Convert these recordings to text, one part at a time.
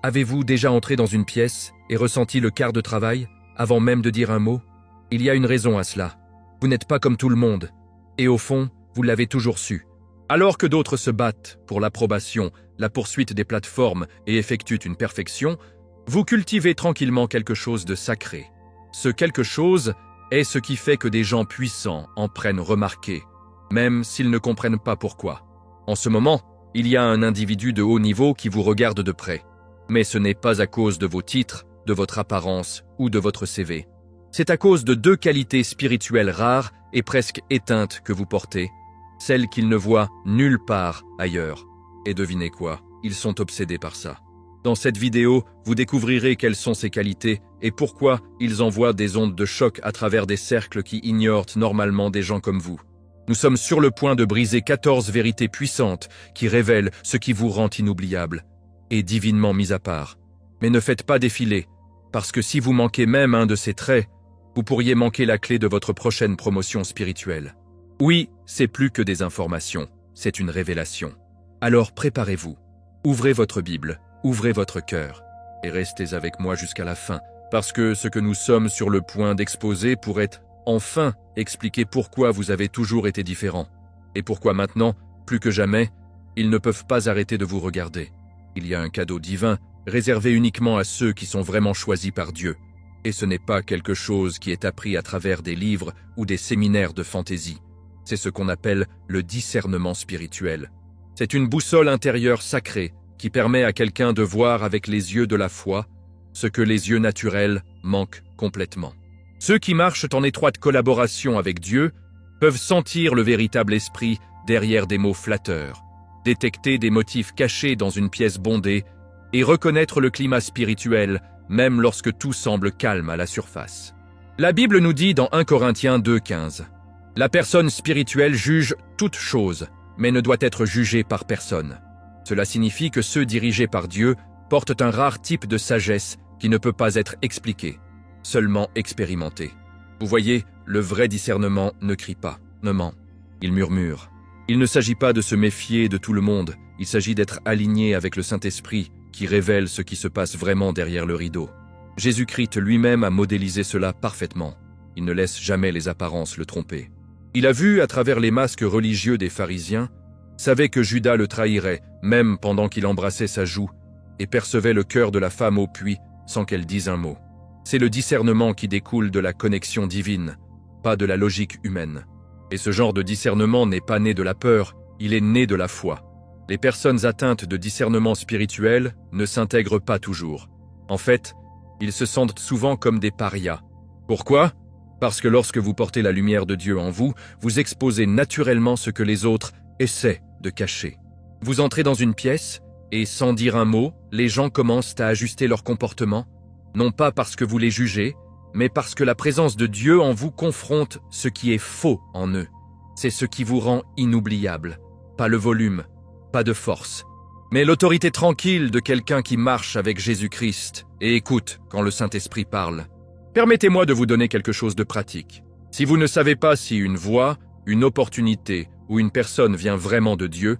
Avez-vous déjà entré dans une pièce et ressenti le quart de travail avant même de dire un mot? Il y a une raison à cela. Vous n'êtes pas comme tout le monde. Et au fond, vous l'avez toujours su. Alors que d'autres se battent pour l'approbation, la poursuite des plateformes et effectuent une perfection, vous cultivez tranquillement quelque chose de sacré. Ce quelque chose est ce qui fait que des gens puissants en prennent remarquer, même s'ils ne comprennent pas pourquoi. En ce moment, il y a un individu de haut niveau qui vous regarde de près. Mais ce n'est pas à cause de vos titres, de votre apparence ou de votre CV. C'est à cause de deux qualités spirituelles rares et presque éteintes que vous portez, celles qu'ils ne voient nulle part ailleurs. Et devinez quoi, ils sont obsédés par ça. Dans cette vidéo, vous découvrirez quelles sont ces qualités et pourquoi ils envoient des ondes de choc à travers des cercles qui ignorent normalement des gens comme vous. Nous sommes sur le point de briser 14 vérités puissantes qui révèlent ce qui vous rend inoubliable et divinement mis à part. Mais ne faites pas défiler, parce que si vous manquez même un de ces traits, vous pourriez manquer la clé de votre prochaine promotion spirituelle. Oui, c'est plus que des informations, c'est une révélation. Alors préparez-vous, ouvrez votre Bible, ouvrez votre cœur, et restez avec moi jusqu'à la fin, parce que ce que nous sommes sur le point d'exposer pourrait enfin expliquer pourquoi vous avez toujours été différent, et pourquoi maintenant, plus que jamais, ils ne peuvent pas arrêter de vous regarder. Il y a un cadeau divin réservé uniquement à ceux qui sont vraiment choisis par Dieu. Et ce n'est pas quelque chose qui est appris à travers des livres ou des séminaires de fantaisie. C'est ce qu'on appelle le discernement spirituel. C'est une boussole intérieure sacrée qui permet à quelqu'un de voir avec les yeux de la foi ce que les yeux naturels manquent complètement. Ceux qui marchent en étroite collaboration avec Dieu peuvent sentir le véritable esprit derrière des mots flatteurs, détecter des motifs cachés dans une pièce bondée et reconnaître le climat spirituel même lorsque tout semble calme à la surface. La Bible nous dit dans 1 Corinthiens 2,15 « La personne spirituelle juge toute chose, mais ne doit être jugée par personne. » Cela signifie que ceux dirigés par Dieu portent un rare type de sagesse qui ne peut pas être expliqué, seulement expérimenté. Vous voyez, le vrai discernement ne crie pas, ne ment, il murmure. Il ne s'agit pas de se méfier de tout le monde, il s'agit d'être aligné avec le Saint-Esprit qui révèle ce qui se passe vraiment derrière le rideau. Jésus-Christ lui-même a modélisé cela parfaitement. Il ne laisse jamais les apparences le tromper. Il a vu à travers les masques religieux des pharisiens, savait que Judas le trahirait, même pendant qu'il embrassait sa joue, et percevait le cœur de la femme au puits sans qu'elle dise un mot. C'est le discernement qui découle de la connexion divine, pas de la logique humaine. Et ce genre de discernement n'est pas né de la peur, il est né de la foi. Les personnes atteintes de discernement spirituel ne s'intègrent pas toujours. En fait, ils se sentent souvent comme des parias. Pourquoi? Parce que lorsque vous portez la lumière de Dieu en vous, vous exposez naturellement ce que les autres essaient de cacher. Vous entrez dans une pièce, et sans dire un mot, les gens commencent à ajuster leur comportement, non pas parce que vous les jugez, mais parce que la présence de Dieu en vous confronte ce qui est faux en eux. C'est ce qui vous rend inoubliable. Pas le volume, pas de force, mais l'autorité tranquille de quelqu'un qui marche avec Jésus-Christ et écoute quand le Saint-Esprit parle. Permettez-moi de vous donner quelque chose de pratique. Si vous ne savez pas si une voix, une opportunité ou une personne vient vraiment de Dieu,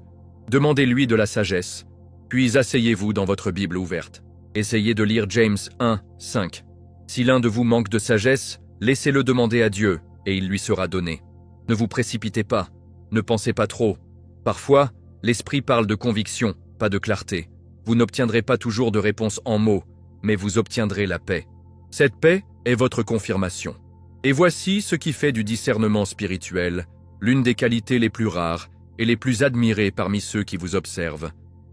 demandez-lui de la sagesse, puis asseyez-vous dans votre Bible ouverte. Essayez de lire James 1, 5. Si l'un de vous manque de sagesse, laissez-le demander à Dieu et il lui sera donné. Ne vous précipitez pas, ne pensez pas trop. Parfois, l'esprit parle de conviction, pas de clarté. Vous n'obtiendrez pas toujours de réponse en mots, mais vous obtiendrez la paix. Cette paix est votre confirmation. Et voici ce qui fait du discernement spirituel l'une des qualités les plus rares et les plus admirées parmi ceux qui vous observent,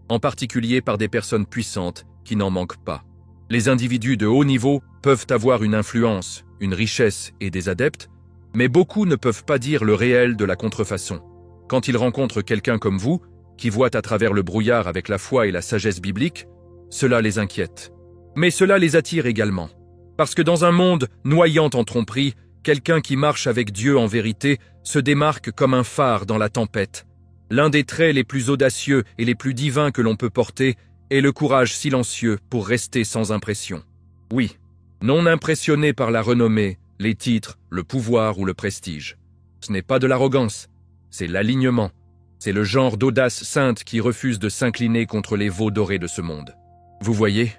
en particulier par des personnes puissantes qui n'en manquent pas. Les individus de haut niveau peuvent avoir une influence, une richesse et des adeptes, mais beaucoup ne peuvent pas dire le réel de la contrefaçon. Quand ils rencontrent quelqu'un comme vous, qui voit à travers le brouillard avec la foi et la sagesse biblique, cela les inquiète. Mais cela les attire également. Parce que dans un monde noyant en tromperie, quelqu'un qui marche avec Dieu en vérité se démarque comme un phare dans la tempête. L'un des traits les plus audacieux et les plus divins que l'on peut porter est le courage silencieux pour rester sans impression. Oui, non impressionné par la renommée, les titres, le pouvoir ou le prestige. Ce n'est pas de l'arrogance, c'est l'alignement. C'est le genre d'audace sainte qui refuse de s'incliner contre les veaux dorés de ce monde. Vous voyez,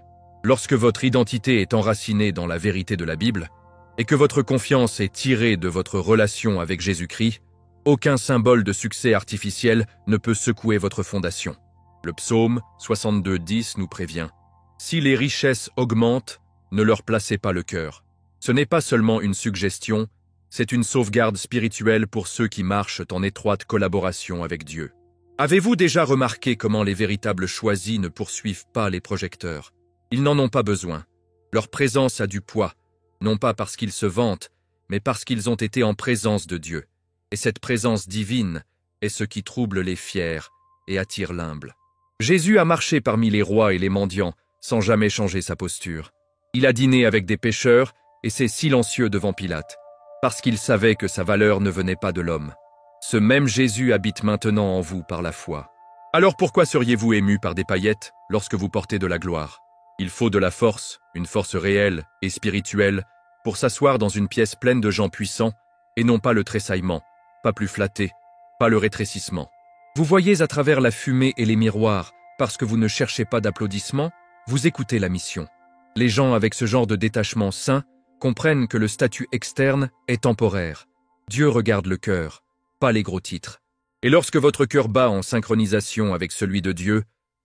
Lorsque votre identité est enracinée dans la vérité de la Bible, et que votre confiance est tirée de votre relation avec Jésus-Christ, aucun symbole de succès artificiel ne peut secouer votre fondation. Le psaume 62:10 nous prévient « Si les richesses augmentent, ne leur placez pas le cœur. » Ce n'est pas seulement une suggestion, c'est une sauvegarde spirituelle pour ceux qui marchent en étroite collaboration avec Dieu. Avez-vous déjà remarqué comment les véritables choisis ne poursuivent pas les projecteurs? Ils n'en ont pas besoin. Leur présence a du poids, non pas parce qu'ils se vantent, mais parce qu'ils ont été en présence de Dieu. Et cette présence divine est ce qui trouble les fiers et attire l'humble. Jésus a marché parmi les rois et les mendiants sans jamais changer sa posture. Il a dîné avec des pécheurs et s'est silencieux devant Pilate, parce qu'il savait que sa valeur ne venait pas de l'homme. Ce même Jésus habite maintenant en vous par la foi. Alors pourquoi seriez-vous ému par des paillettes lorsque vous portez de la gloire? Il faut de la force, une force réelle et spirituelle, pour s'asseoir dans une pièce pleine de gens puissants, et non pas le tressaillement, pas plus flatté, pas le rétrécissement. Vous voyez à travers la fumée et les miroirs, parce que vous ne cherchez pas d'applaudissements, vous écoutez la mission. Les gens avec ce genre de détachement sain comprennent que le statut externe est temporaire. Dieu regarde le cœur, pas les gros titres. Et lorsque votre cœur bat en synchronisation avec celui de Dieu,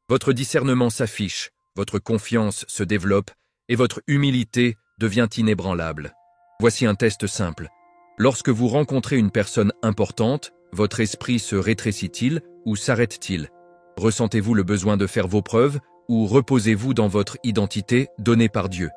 votre discernement s'affiche, votre confiance se développe et votre humilité devient inébranlable. Voici un test simple. Lorsque vous rencontrez une personne importante, votre esprit se rétrécit-il ou s'arrête-t-il? Ressentez-vous le besoin de faire vos preuves ou reposez-vous dans votre identité donnée par Dieu?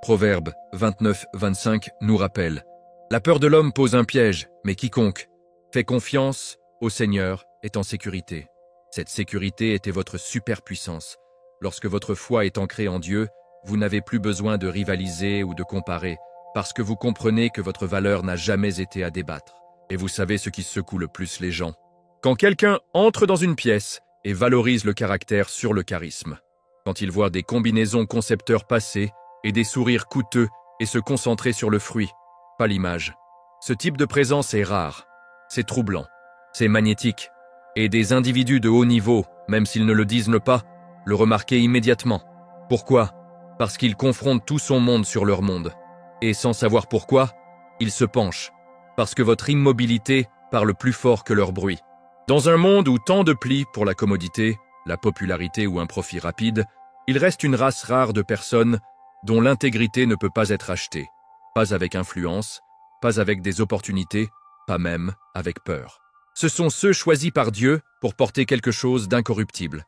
Proverbe 29-25 nous rappelle « La peur de l'homme pose un piège, mais quiconque fait confiance au Seigneur est en sécurité. » Cette sécurité était votre superpuissance. Lorsque votre foi est ancrée en Dieu, vous n'avez plus besoin de rivaliser ou de comparer, parce que vous comprenez que votre valeur n'a jamais été à débattre. Et vous savez ce qui secoue le plus les gens. Quand quelqu'un entre dans une pièce et valorise le caractère sur le charisme. Quand il voit des combinaisons concepteurs passer et des sourires coûteux et se concentrer sur le fruit, pas l'image. Ce type de présence est rare, c'est troublant, c'est magnétique. Et des individus de haut niveau, même s'ils ne le disent pas, le remarquer immédiatement. Pourquoi? Parce qu'ils confrontent tout son monde sur leur monde. Et sans savoir pourquoi, ils se penchent. Parce que votre immobilité parle plus fort que leur bruit. Dans un monde où tant de plis pour la commodité, la popularité ou un profit rapide, il reste une race rare de personnes dont l'intégrité ne peut pas être achetée. Pas avec influence, pas avec des opportunités, pas même avec peur. Ce sont ceux choisis par Dieu pour porter quelque chose d'incorruptible.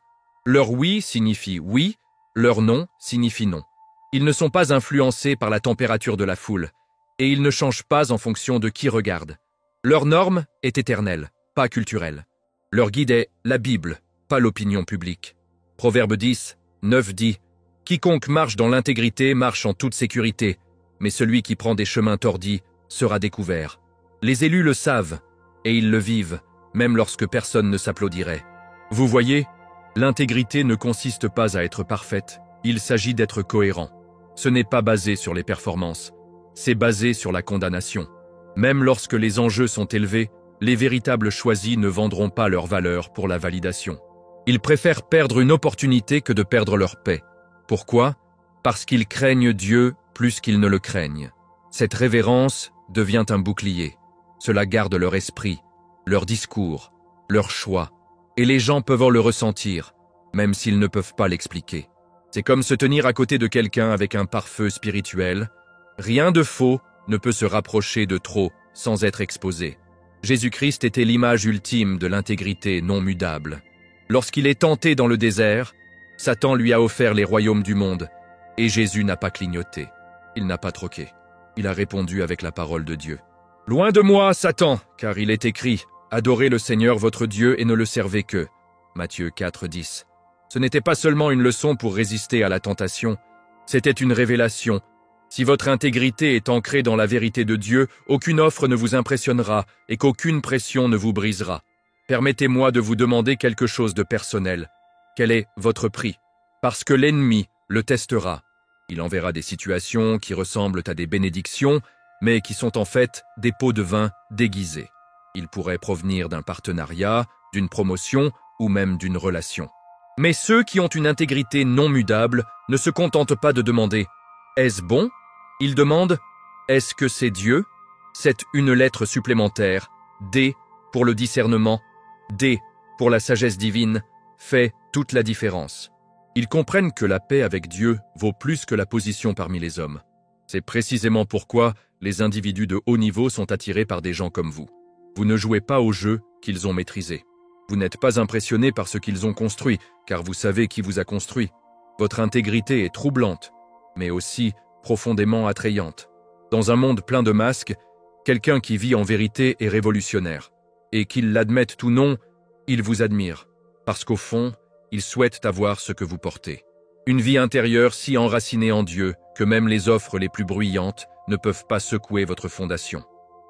Leur oui signifie oui, leur non signifie non. Ils ne sont pas influencés par la température de la foule, et ils ne changent pas en fonction de qui regarde. Leur norme est éternelle, pas culturelle. Leur guide est la Bible, pas l'opinion publique. Proverbe 10:9 dit « Quiconque marche dans l'intégrité marche en toute sécurité, mais celui qui prend des chemins tordis sera découvert. » Les élus le savent, et ils le vivent, même lorsque personne ne s'applaudirait. Vous voyez, l'intégrité ne consiste pas à être parfaite, il s'agit d'être cohérent. Ce n'est pas basé sur les performances, c'est basé sur la condamnation. Même lorsque les enjeux sont élevés, les véritables choisis ne vendront pas leur valeur pour la validation. Ils préfèrent perdre une opportunité que de perdre leur paix. Pourquoi? Parce qu'ils craignent Dieu plus qu'ils ne le craignent. Cette révérence devient un bouclier. Cela garde leur esprit, leur discours, leur choix. Et les gens peuvent le ressentir, même s'ils ne peuvent pas l'expliquer. C'est comme se tenir à côté de quelqu'un avec un pare-feu spirituel. Rien de faux ne peut se rapprocher de trop sans être exposé. Jésus-Christ était l'image ultime de l'intégrité non mudable. Lorsqu'il est tenté dans le désert, Satan lui a offert les royaumes du monde, et Jésus n'a pas clignoté. Il n'a pas troqué. Il a répondu avec la parole de Dieu. « Loin de moi, Satan, car il est écrit, adorez le Seigneur votre Dieu et ne le servez que. » Matthieu 4:10. Ce n'était pas seulement une leçon pour résister à la tentation, c'était une révélation. Si votre intégrité est ancrée dans la vérité de Dieu, aucune offre ne vous impressionnera et qu'aucune pression ne vous brisera. Permettez-moi de vous demander quelque chose de personnel. Quel est votre prix? Parce que l'ennemi le testera. Il enverra des situations qui ressemblent à des bénédictions, mais qui sont en fait des pots de vin déguisés. Il pourrait provenir d'un partenariat, d'une promotion ou même d'une relation. Mais ceux qui ont une intégrité non mudable ne se contentent pas de demander « Est-ce bon ?» Ils demandent « Est-ce que c'est Dieu ?» C'est une lettre supplémentaire, D pour le discernement, D pour la sagesse divine, fait toute la différence. Ils comprennent que la paix avec Dieu vaut plus que la position parmi les hommes. C'est précisément pourquoi les individus de haut niveau sont attirés par des gens comme vous. Vous ne jouez pas au jeu qu'ils ont maîtrisé. Vous n'êtes pas impressionné par ce qu'ils ont construit, car vous savez qui vous a construit. Votre intégrité est troublante, mais aussi profondément attrayante. Dans un monde plein de masques, quelqu'un qui vit en vérité est révolutionnaire. Et qu'il l'admette ou non, il vous admire, parce qu'au fond, il souhaite avoir ce que vous portez. Une vie intérieure si enracinée en Dieu que même les offres les plus bruyantes ne peuvent pas secouer votre fondation.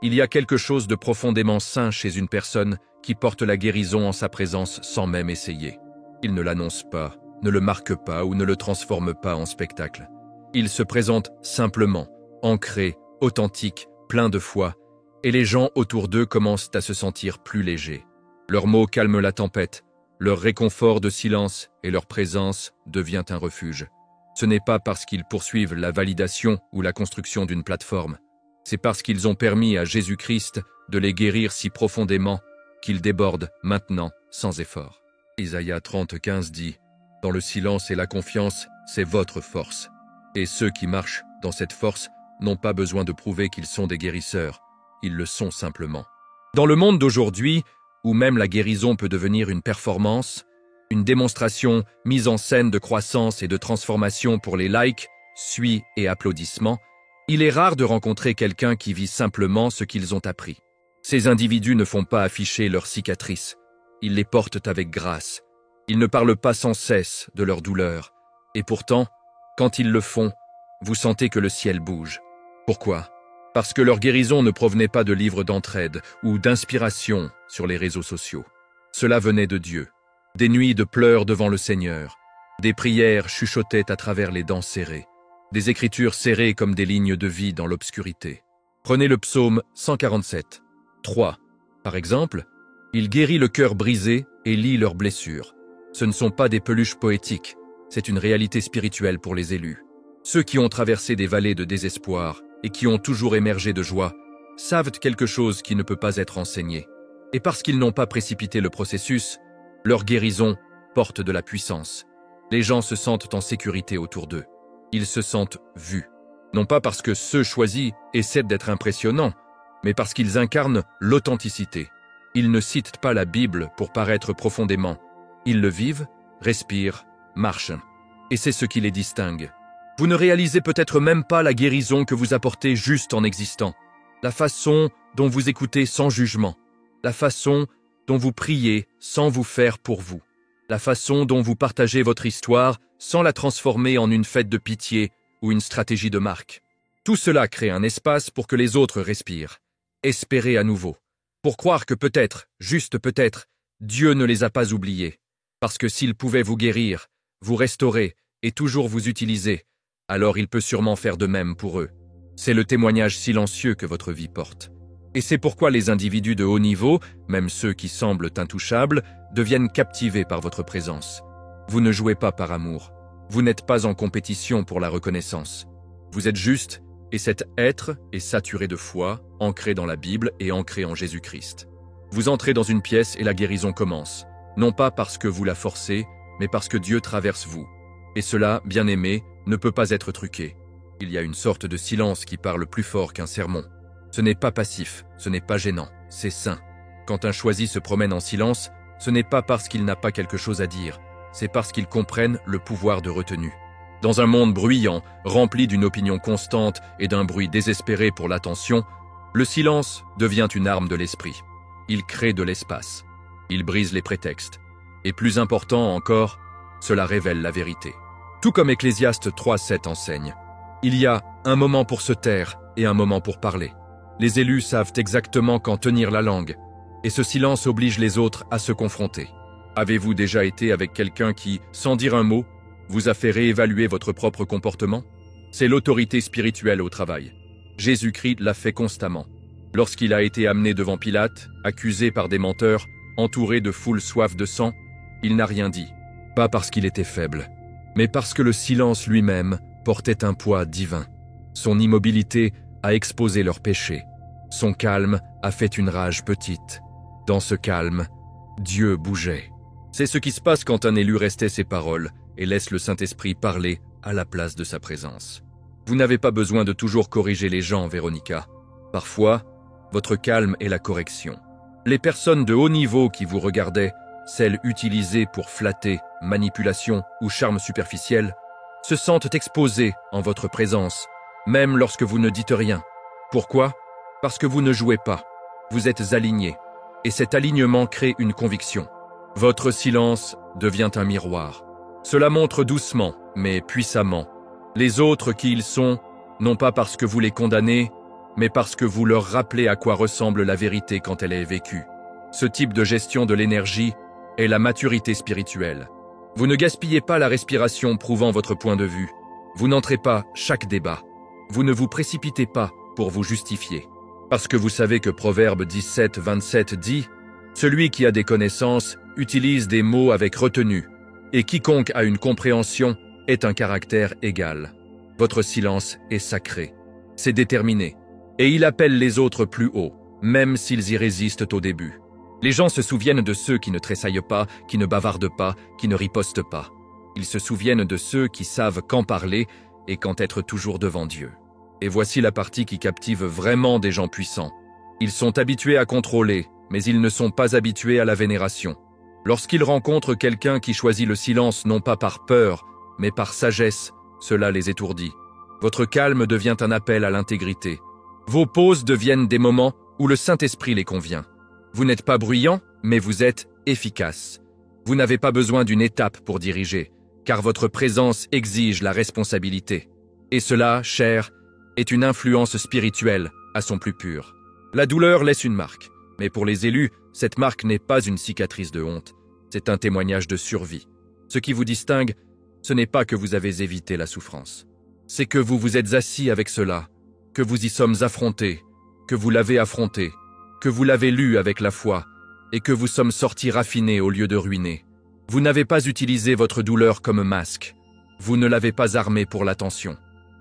Il y a quelque chose de profondément sain chez une personne qui porte la guérison en sa présence sans même essayer. Il ne l'annonce pas, ne le marque pas ou ne le transforme pas en spectacle. Il se présente simplement, ancré, authentique, plein de foi, et les gens autour d'eux commencent à se sentir plus légers. Leurs mots calment la tempête, leur réconfort de silence et leur présence devient un refuge. Ce n'est pas parce qu'ils poursuivent la validation ou la construction d'une plateforme. C'est parce qu'ils ont permis à Jésus-Christ de les guérir si profondément qu'ils débordent maintenant sans effort. Isaïe 30:15 dit « Dans le silence et la confiance, c'est votre force. Et ceux qui marchent dans cette force n'ont pas besoin de prouver qu'ils sont des guérisseurs. Ils le sont simplement. » Dans le monde d'aujourd'hui, où même la guérison peut devenir une performance, une démonstration mise en scène de croissance et de transformation pour les likes, suivis et applaudissements, il est rare de rencontrer quelqu'un qui vit simplement ce qu'ils ont appris. Ces individus ne font pas afficher leurs cicatrices, ils les portent avec grâce. Ils ne parlent pas sans cesse de leur douleur. Et pourtant, quand ils le font, vous sentez que le ciel bouge. Pourquoi ? Parce que leur guérison ne provenait pas de livres d'entraide ou d'inspiration sur les réseaux sociaux. Cela venait de Dieu. Des nuits de pleurs devant le Seigneur. Des prières chuchotaient à travers les dents serrées. Des écritures serrées comme des lignes de vie dans l'obscurité. Prenez le psaume 147, 3. Par exemple, il guérit le cœur brisé et lie leurs blessures. Ce ne sont pas des peluches poétiques, c'est une réalité spirituelle pour les élus. Ceux qui ont traversé des vallées de désespoir et qui ont toujours émergé de joie savent quelque chose qui ne peut pas être enseigné. Et parce qu'ils n'ont pas précipité le processus, leur guérison porte de la puissance. Les gens se sentent en sécurité autour d'eux. Ils se sentent vus. Non pas parce que ceux choisis essaient d'être impressionnants, mais parce qu'ils incarnent l'authenticité. Ils ne citent pas la Bible pour paraître profondément. Ils le vivent, respirent, marchent. Et c'est ce qui les distingue. Vous ne réalisez peut-être même pas la guérison que vous apportez juste en existant. La façon dont vous écoutez sans jugement. La façon dont vous priez sans vous faire pour vous. La façon dont vous partagez votre histoire sans la transformer en une fête de pitié ou une stratégie de marque. Tout cela crée un espace pour que les autres respirent. Espérez à nouveau. Pour croire que peut-être, juste peut-être, Dieu ne les a pas oubliés. Parce que s'il pouvait vous guérir, vous restaurer et toujours vous utiliser, alors il peut sûrement faire de même pour eux. C'est le témoignage silencieux que votre vie porte. Et c'est pourquoi les individus de haut niveau, même ceux qui semblent intouchables, deviennent captivés par votre présence. Vous ne jouez pas par amour. Vous n'êtes pas en compétition pour la reconnaissance. Vous êtes juste, et cet être est saturé de foi, ancré dans la Bible et ancré en Jésus-Christ. Vous entrez dans une pièce et la guérison commence, non pas parce que vous la forcez, mais parce que Dieu traverse vous. Et cela, bien-aimé, ne peut pas être truqué. Il y a une sorte de silence qui parle plus fort qu'un sermon. Ce n'est pas passif, ce n'est pas gênant, c'est sain. Quand un choisi se promène en silence, ce n'est pas parce qu'il n'a pas quelque chose à dire, c'est parce qu'il comprenne le pouvoir de retenue. Dans un monde bruyant, rempli d'une opinion constante et d'un bruit désespéré pour l'attention, le silence devient une arme de l'esprit. Il crée de l'espace. Il brise les prétextes. Et plus important encore, cela révèle la vérité. Tout comme Ecclésiaste 3:7 enseigne. Il y a un moment pour se taire et un moment pour parler. Les élus savent exactement quand tenir la langue, et ce silence oblige les autres à se confronter. Avez-vous déjà été avec quelqu'un qui, sans dire un mot, vous a fait réévaluer votre propre comportement? C'est l'autorité spirituelle au travail. Jésus-Christ l'a fait constamment. Lorsqu'il a été amené devant Pilate, accusé par des menteurs, entouré de foules soif de sang, il n'a rien dit. pas parce qu'il était faible, mais parce que le silence lui-même portait un poids divin. Son immobilité a exposé leurs péchés. Son calme a fait une rage petite. Dans ce calme, Dieu bougeait. C'est ce qui se passe quand un élu restait ses paroles et laisse le Saint-Esprit parler à la place de sa présence. Vous n'avez pas besoin de toujours corriger les gens, Véronica. Parfois, votre calme est la correction. Les personnes de haut niveau qui vous regardaient, celles utilisées pour flatter, manipulation ou charme superficiel, se sentent exposées en votre présence, même lorsque vous ne dites rien. Pourquoi? Parce que vous ne jouez pas. Vous êtes aligné. Et cet alignement crée une conviction. Votre silence devient un miroir. Cela montre doucement, mais puissamment, les autres qui ils sont, non pas parce que vous les condamnez, mais parce que vous leur rappelez à quoi ressemble la vérité quand elle est vécue. Ce type de gestion de l'énergie est la maturité spirituelle. Vous ne gaspillez pas la respiration prouvant votre point de vue. Vous n'entrez pas chaque débat. Vous ne vous précipitez pas pour vous justifier. Parce que vous savez que Proverbe 17, 27 dit « Celui qui a des connaissances utilise des mots avec retenue, et quiconque a une compréhension est un caractère égal. Votre silence est sacré, c'est déterminé, et il appelle les autres plus haut, même s'ils y résistent au début. Les gens se souviennent de ceux qui ne tressaillent pas, qui ne bavardent pas, qui ne ripostent pas. Ils se souviennent de ceux qui savent quand parler et quand être toujours devant Dieu. Et voici la partie qui captive vraiment des gens puissants. Ils sont habitués à contrôler, mais ils ne sont pas habitués à la vénération. Lorsqu'ils rencontrent quelqu'un qui choisit le silence non pas par peur, mais par sagesse, cela les étourdit. Votre calme devient un appel à l'intégrité. Vos pauses deviennent des moments où le Saint-Esprit les convient. Vous n'êtes pas bruyant, mais vous êtes efficace. Vous n'avez pas besoin d'une étape pour diriger, car votre présence exige la responsabilité. Et cela, cher, est une influence spirituelle à son plus pur. La douleur laisse une marque, mais pour les élus, cette marque n'est pas une cicatrice de honte, c'est un témoignage de survie. Ce qui vous distingue, ce n'est pas que vous avez évité la souffrance. C'est que vous vous êtes assis avec cela, que vous y sommes affrontés, que vous l'avez affronté, que vous l'avez lu avec la foi, et que vous sommes sortis raffinés au lieu de ruinés. Vous n'avez pas utilisé votre douleur comme masque. Vous ne l'avez pas armée pour l'attention.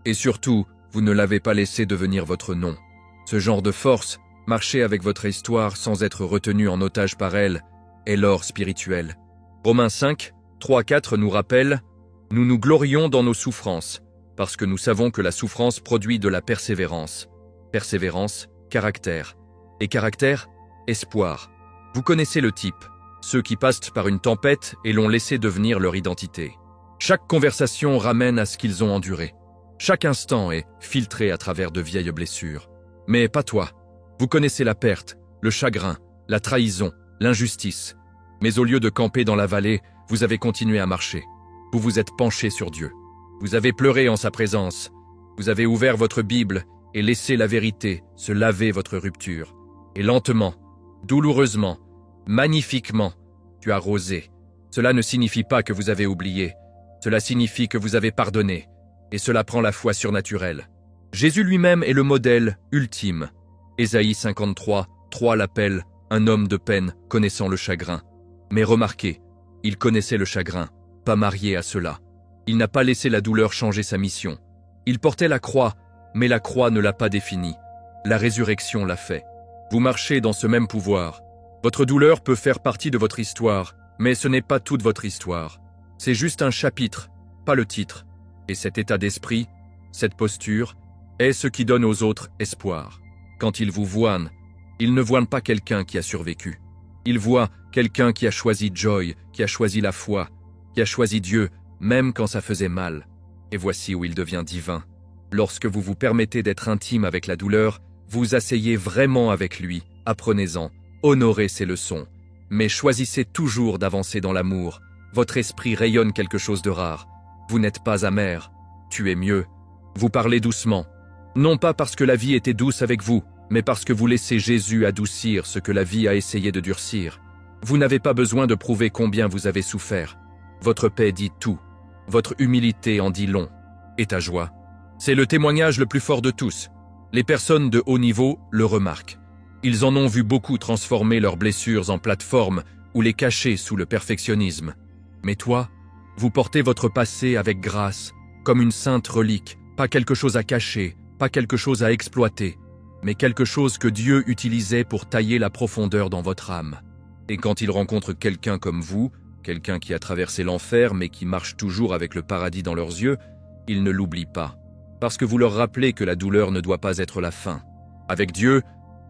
Et surtout, vous ne l'avez pas laissé devenir votre nom. Ce genre de force, marcher avec votre histoire sans être retenu en otage par elle, est l'or spirituel. Romains 5, 3-4 nous rappelle « Nous nous glorions dans nos souffrances, parce que nous savons que la souffrance produit de la persévérance. Persévérance, caractère. Et caractère, espoir. Vous connaissez le type, ceux qui passent par une tempête et l'ont laissé devenir leur identité. Chaque conversation ramène à ce qu'ils ont enduré. Chaque instant est filtré à travers de vieilles blessures. Mais pas toi. Vous connaissez la perte, le chagrin, la trahison, l'injustice. Mais au lieu de camper dans la vallée, vous avez continué à marcher. Vous vous êtes penché sur Dieu. Vous avez pleuré en sa présence. Vous avez ouvert votre Bible et laissé la vérité se laver votre rupture. Et lentement, douloureusement, magnifiquement, tu as rosé. Cela ne signifie pas que vous avez oublié. Cela signifie que vous avez pardonné. Et cela prend la foi surnaturelle. Jésus lui-même est le modèle ultime. Ésaïe 53, 3 l'appelle « un homme de peine connaissant le chagrin ». Mais remarquez, il connaissait le chagrin, pas marié à cela. Il n'a pas laissé la douleur changer sa mission. Il portait la croix, mais la croix ne l'a pas défini. La résurrection l'a fait. Vous marchez dans ce même pouvoir. Votre douleur peut faire partie de votre histoire, mais ce n'est pas toute votre histoire. C'est juste un chapitre, pas le titre. Et cet état d'esprit, cette posture, est ce qui donne aux autres espoir. Quand ils vous voient, ils ne voient pas quelqu'un qui a survécu. Ils voient quelqu'un qui a choisi Joy, qui a choisi la foi, qui a choisi Dieu, même quand ça faisait mal. Et voici où il devient divin. Lorsque vous vous permettez d'être intime avec la douleur, vous asseyez vraiment avec lui, apprenez-en, honorez ses leçons. Mais choisissez toujours d'avancer dans l'amour. Votre esprit rayonne quelque chose de rare. Vous n'êtes pas amer, tu es mieux. Vous parlez doucement. Non pas parce que la vie était douce avec vous, mais parce que vous laissez Jésus adoucir ce que la vie a essayé de durcir. Vous n'avez pas besoin de prouver combien vous avez souffert. Votre paix dit tout. Votre humilité en dit long. Et ta joie? C'est le témoignage le plus fort de tous. Les personnes de haut niveau le remarquent. Ils en ont vu beaucoup transformer leurs blessures en plateforme ou les cacher sous le perfectionnisme. Mais toi, Vous portez votre passé avec grâce, comme une sainte relique, pas quelque chose à cacher, pas quelque chose à exploiter, mais quelque chose que Dieu utilisait pour tailler la profondeur dans votre âme. Et quand il rencontre quelqu'un comme vous, quelqu'un qui a traversé l'enfer mais qui marche toujours avec le paradis dans leurs yeux, il ne l'oublie pas, parce que vous leur rappelez que la douleur ne doit pas être la fin. Avec Dieu,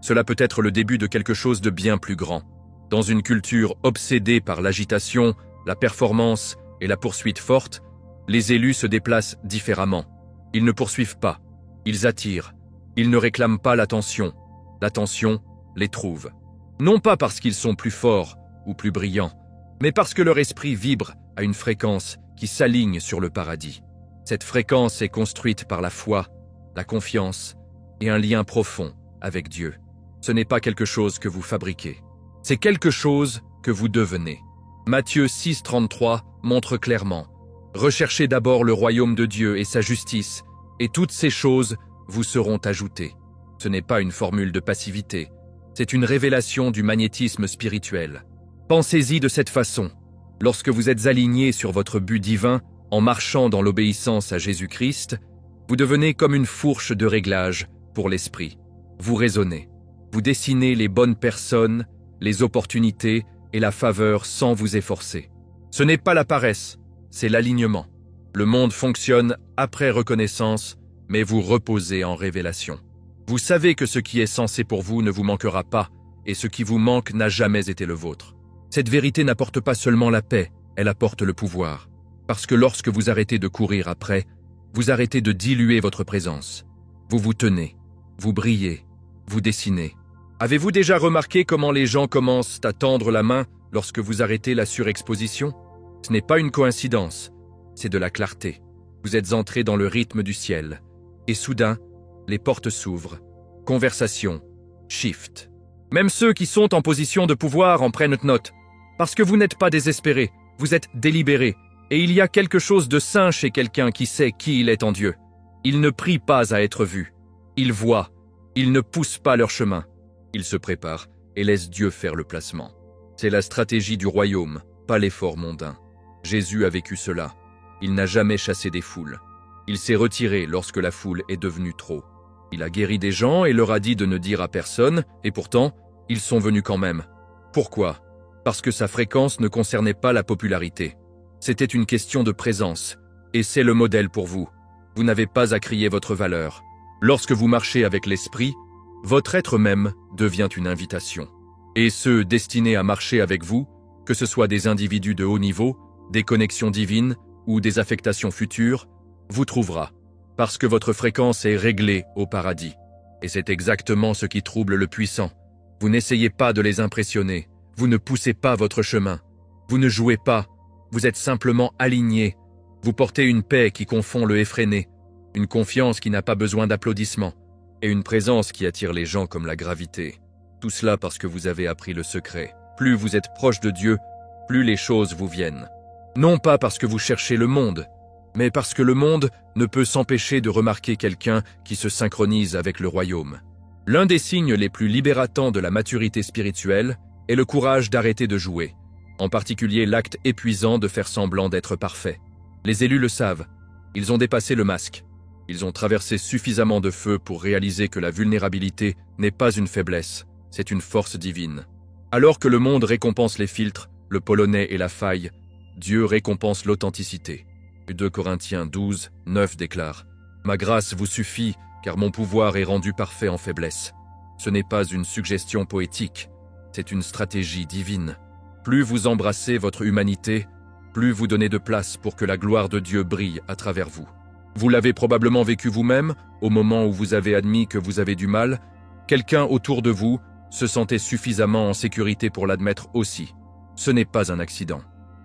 cela peut être le début de quelque chose de bien plus grand. Dans une culture obsédée par l'agitation, la performance et la poursuite forte, les élus se déplacent différemment. Ils ne poursuivent pas, ils attirent. Ils ne réclament pas l'attention. L'attention les trouve. Non pas parce qu'ils sont plus forts ou plus brillants, mais parce que leur esprit vibre à une fréquence qui s'aligne sur le paradis. Cette fréquence est construite par la foi, la confiance et un lien profond avec Dieu. Ce n'est pas quelque chose que vous fabriquez. C'est quelque chose que vous devenez. Matthieu 6,33 montre clairement « Recherchez d'abord le royaume de Dieu et sa justice, et toutes ces choses vous seront ajoutées. » Ce n'est pas une formule de passivité, c'est une révélation du magnétisme spirituel. Pensez-y de cette façon. Lorsque vous êtes aligné sur votre but divin, en marchant dans l'obéissance à Jésus-Christ, vous devenez comme une fourche de réglage pour l'esprit. Vous raisonnez. Vous dessinez les bonnes personnes, les opportunités et la faveur sans vous efforcer. Ce n'est pas la paresse, c'est l'alignement. Le monde fonctionne après reconnaissance, mais vous reposez en révélation. Vous savez que ce qui est censé pour vous ne vous manquera pas, et ce qui vous manque n'a jamais été le vôtre. Cette vérité n'apporte pas seulement la paix, elle apporte le pouvoir. Parce que lorsque vous arrêtez de courir après, vous arrêtez de diluer votre présence. Vous vous tenez, vous brillez, vous dessinez. Avez-vous déjà remarqué comment les gens commencent à tendre la main lorsque vous arrêtez la surexposition? Ce n'est pas une coïncidence, c'est de la clarté. Vous êtes entré dans le rythme du ciel. Et soudain, les portes s'ouvrent. Conversation, shift. Même ceux qui sont en position de pouvoir en prennent note. Parce que vous n'êtes pas désespéré, vous êtes délibéré. Et il y a quelque chose de saint chez quelqu'un qui sait qui il est en Dieu. Ils ne prient pas à être vus. Ils voient. Ils ne poussent pas leur chemin. Ils se préparent et laissent Dieu faire le placement. C'est la stratégie du royaume, pas l'effort mondain. Jésus a vécu cela. Il n'a jamais chassé des foules. Il s'est retiré lorsque la foule est devenue trop. Il a guéri des gens et leur a dit de ne dire à personne, et pourtant, ils sont venus quand même. Pourquoi? Parce que sa fréquence ne concernait pas la popularité. C'était une question de présence, et c'est le modèle pour vous. Vous n'avez pas à crier votre valeur. Lorsque vous marchez avec l'esprit, votre être même devient une invitation. Et ceux destinés à marcher avec vous, que ce soit des individus de haut niveau, des connexions divines ou des affectations futures, vous trouvera, parce que votre fréquence est réglée au paradis. Et c'est exactement ce qui trouble le puissant. Vous n'essayez pas de les impressionner, vous ne poussez pas votre chemin, vous ne jouez pas, vous êtes simplement aligné. Vous portez une paix qui confond le effréné, une confiance qui n'a pas besoin d'applaudissements, et une présence qui attire les gens comme la gravité. Tout cela parce que vous avez appris le secret. Plus vous êtes proche de Dieu, plus les choses vous viennent. Non pas parce que vous cherchez le monde, mais parce que le monde ne peut s'empêcher de remarquer quelqu'un qui se synchronise avec le royaume. L'un des signes les plus libératants de la maturité spirituelle est le courage d'arrêter de jouer, en particulier l'acte épuisant de faire semblant d'être parfait. Les élus le savent, ils ont dépassé le masque. Ils ont traversé suffisamment de feu pour réaliser que la vulnérabilité n'est pas une faiblesse, c'est une force divine. Alors que le monde récompense les filtres, le polonais et la faille, Dieu récompense l'authenticité. 2 Corinthiens 12, 9 déclare « Ma grâce vous suffit, car mon pouvoir est rendu parfait en faiblesse. » Ce n'est pas une suggestion poétique, c'est une stratégie divine. Plus vous embrassez votre humanité, plus vous donnez de place pour que la gloire de Dieu brille à travers vous. Vous l'avez probablement vécu vous-même, au moment où vous avez admis que vous avez du mal. Quelqu'un autour de vous se sentait suffisamment en sécurité pour l'admettre aussi. Ce n'est pas un accident.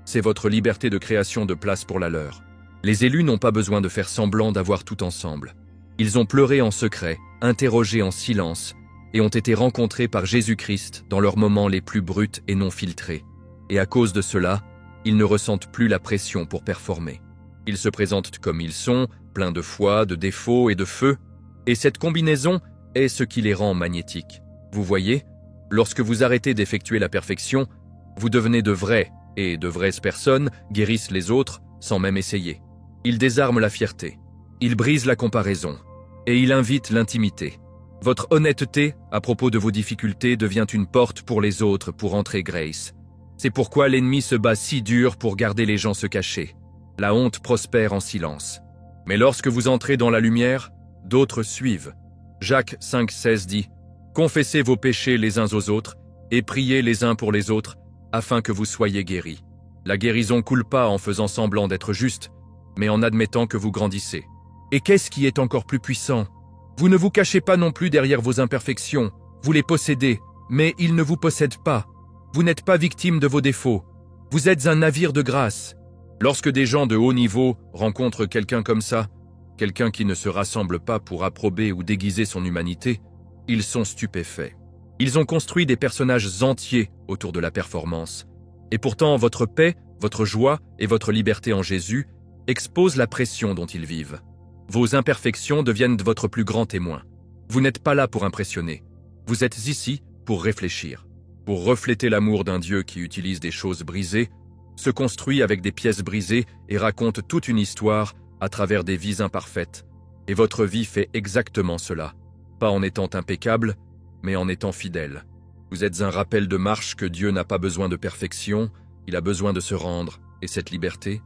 C'est votre liberté de création de place pour la leur. Les élus n'ont pas besoin de faire semblant d'avoir tout ensemble. Ils ont pleuré en secret, interrogé en silence, et ont été rencontrés par Jésus-Christ dans leurs moments les plus bruts et non filtrés. Et à cause de cela, ils ne ressentent plus la pression pour performer. Ils se présentent comme ils sont, pleins de foi, de défauts et de feu, et cette combinaison est ce qui les rend magnétiques. Vous voyez, lorsque vous arrêtez d'effectuer la perfection, vous devenez de vrais, et de vraies personnes guérissent les autres sans même essayer. Il désarme la fierté. Il brise la comparaison. Et il invite l'intimité. Votre honnêteté, à propos de vos difficultés, devient une porte pour les autres pour entrer Grace. C'est pourquoi l'ennemi se bat si dur pour garder les gens se cacher. La honte prospère en silence. Mais lorsque vous entrez dans la lumière, d'autres suivent. Jacques 5,16 dit « Confessez vos péchés les uns aux autres et priez les uns pour les autres, afin que vous soyez guéris. » La guérison coule pas en faisant semblant d'être juste, mais en admettant que vous grandissez. Et qu'est-ce qui est encore plus puissant? Vous ne vous cachez pas non plus derrière vos imperfections, vous les possédez, mais ils ne vous possèdent pas. Vous n'êtes pas victime de vos défauts. Vous êtes un navire de grâce. Lorsque des gens de haut niveau rencontrent quelqu'un comme ça, quelqu'un qui ne se rassemble pas pour approber ou déguiser son humanité, ils sont stupéfaits. Ils ont construit des personnages entiers autour de la performance. Et pourtant, votre paix, votre joie et votre liberté en Jésus exposent la pression dont ils vivent. Vos imperfections deviennent votre plus grand témoin. Vous n'êtes pas là pour impressionner. Vous êtes ici pour réfléchir, pour refléter l'amour d'un Dieu qui utilise des choses brisées, se construit avec des pièces brisées et raconte toute une histoire à travers des vies imparfaites. Et votre vie fait exactement cela. Pas en étant impeccable, mais en étant fidèle. Vous êtes un rappel de marche que Dieu n'a pas besoin de perfection, il a besoin de se rendre. Et cette liberté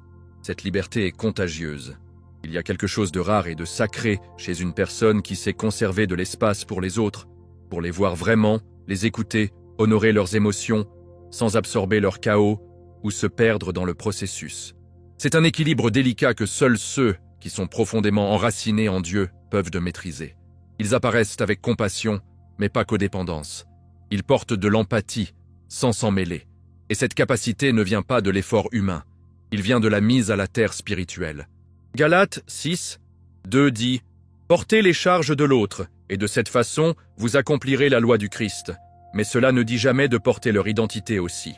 est contagieuse. Il y a quelque chose de rare et de sacré chez une personne qui sait conserver de l'espace pour les autres, pour les voir vraiment, les écouter, honorer leurs émotions, sans absorber leur chaos ou se perdre dans le processus. C'est un équilibre délicat que seuls ceux qui sont profondément enracinés en Dieu peuvent de maîtriser. Ils apparaissent avec compassion, mais pas codépendance. Ils portent de l'empathie, sans s'en mêler. Et cette capacité ne vient pas de l'effort humain. Il vient de la mise à la terre spirituelle. Galates 6, 2 dit « Portez les charges de l'autre, et de cette façon, vous accomplirez la loi du Christ. Mais cela ne dit jamais de porter leur identité aussi.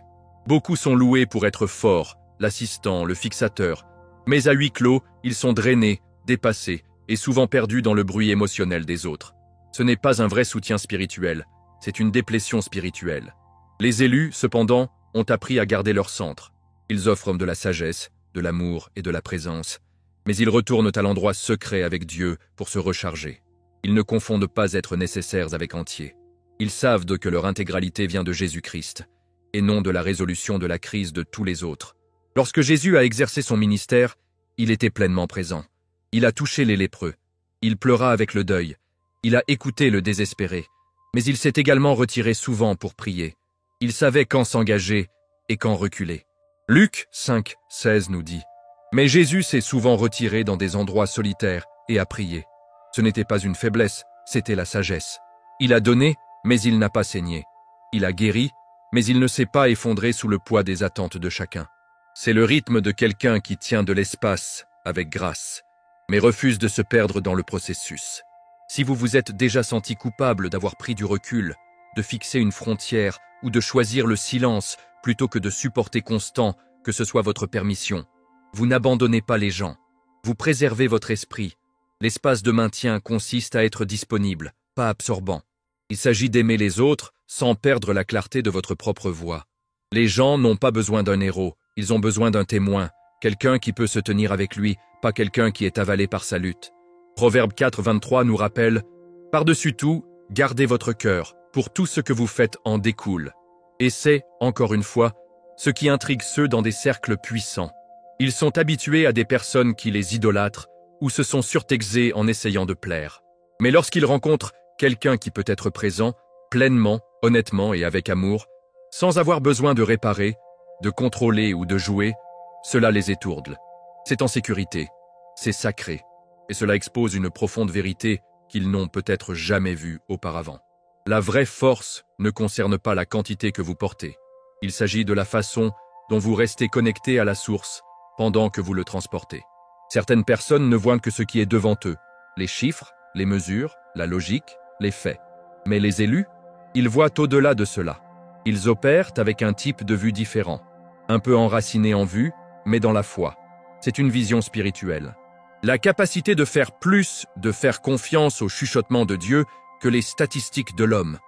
Beaucoup sont loués pour être forts, l'assistant, le fixateur. Mais à huis clos, ils sont drainés, dépassés, et souvent perdus dans le bruit émotionnel des autres. Ce n'est pas un vrai soutien spirituel, c'est une déplétion spirituelle. Les élus, cependant, ont appris à garder leur centre. Ils offrent de la sagesse, de l'amour et de la présence. Mais ils retournent à l'endroit secret avec Dieu pour se recharger. Ils ne confondent pas être nécessaires avec entier. Ils savent que leur intégralité vient de Jésus-Christ, et non de la résolution de la crise de tous les autres. Lorsque Jésus a exercé son ministère, il était pleinement présent. Il a touché les lépreux. Il pleura avec le deuil. Il a écouté le désespéré. Mais il s'est également retiré souvent pour prier. Il savait quand s'engager et quand reculer. Luc 5, 16 nous dit « Mais Jésus s'est souvent retiré dans des endroits solitaires et a prié. Ce n'était pas une faiblesse, c'était la sagesse. Il a donné, mais il n'a pas saigné. Il a guéri, mais il ne s'est pas effondré sous le poids des attentes de chacun. C'est le rythme de quelqu'un qui tient de l'espace avec grâce, mais refuse de se perdre dans le processus. Si vous vous êtes déjà senti coupable d'avoir pris du recul, de fixer une frontière ou de choisir le silence plutôt que de supporter constant que ce soit votre permission, vous n'abandonnez pas les gens. Vous préservez votre esprit. L'espace de maintien consiste à être disponible, pas absorbant. Il s'agit d'aimer les autres sans perdre la clarté de votre propre voix. Les gens n'ont pas besoin d'un héros, ils ont besoin d'un témoin, quelqu'un qui peut se tenir avec lui, pas quelqu'un qui est avalé par sa lutte. Proverbe 4, 23 nous rappelle « Par-dessus tout, gardez votre cœur, pour tout ce que vous faites en découle. » Et c'est, encore une fois, ce qui intrigue ceux dans des cercles puissants. Ils sont habitués à des personnes qui les idolâtrent ou se sont surtaxés en essayant de plaire. Mais lorsqu'ils rencontrent quelqu'un qui peut être présent, pleinement, honnêtement et avec amour, sans avoir besoin de réparer, de contrôler ou de jouer, cela les étourde. C'est en sécurité, c'est sacré, et cela expose une profonde vérité qu'ils n'ont peut-être jamais vue auparavant. La vraie force ne concerne pas la quantité que vous portez. Il s'agit de la façon dont vous restez connecté à la source pendant que vous le transportez. Certaines personnes ne voient que ce qui est devant eux, les chiffres, les mesures, la logique, les faits. Mais les élus, ils voient au-delà de cela. Ils opèrent avec un type de vue différent, un peu enraciné en vue, mais dans la foi. C'est une vision spirituelle. La capacité de faire plus, de faire confiance au chuchotement de Dieu que les statistiques de l'homme.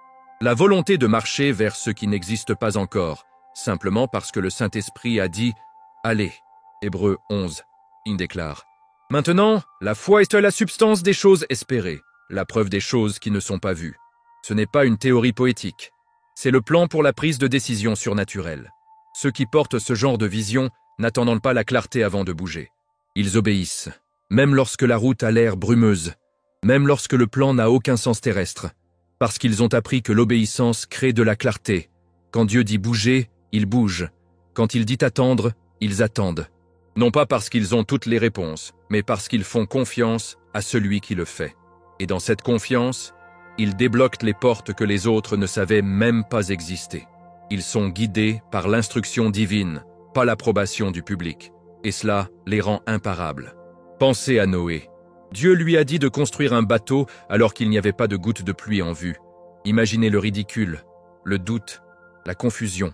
La volonté de marcher vers ce qui n'existe pas encore, simplement parce que le Saint-Esprit a dit « Allez ». Hébreux 11, il déclare « Maintenant, la foi est la substance des choses espérées, la preuve des choses qui ne sont pas vues. Ce n'est pas une théorie poétique, c'est le plan pour la prise de décision surnaturelle. Ceux qui portent ce genre de vision n'attendant pas la clarté avant de bouger. Ils obéissent, même lorsque la route a l'air brumeuse, même lorsque le plan n'a aucun sens terrestre, parce qu'ils ont appris que l'obéissance crée de la clarté. Quand Dieu dit bouger, ils bougent. Quand il dit attendre, ils attendent. Non pas parce qu'ils ont toutes les réponses, mais parce qu'ils font confiance à celui qui le fait. Et dans cette confiance, ils débloquent les portes que les autres ne savaient même pas exister. Ils sont guidés par l'instruction divine, pas l'approbation du public. Et cela les rend imparables. Pensez à Noé. Dieu lui a dit de construire un bateau alors qu'il n'y avait pas de goutte de pluie en vue. Imaginez le ridicule, le doute, la confusion.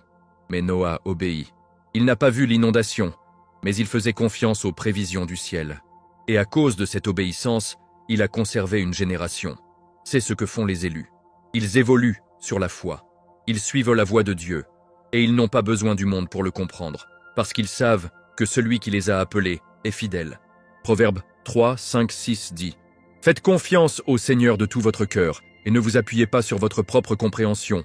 Mais Noah obéit. Il n'a pas vu l'inondation, mais il faisait confiance aux prévisions du ciel. Et à cause de cette obéissance, il a conservé une génération. C'est ce que font les élus. Ils évoluent sur la foi. Ils suivent la voie de Dieu. Et ils n'ont pas besoin du monde pour le comprendre, parce qu'ils savent que celui qui les a appelés est fidèle. Proverbe 3, 5, 6 dit « Faites confiance au Seigneur de tout votre cœur, et ne vous appuyez pas sur votre propre compréhension,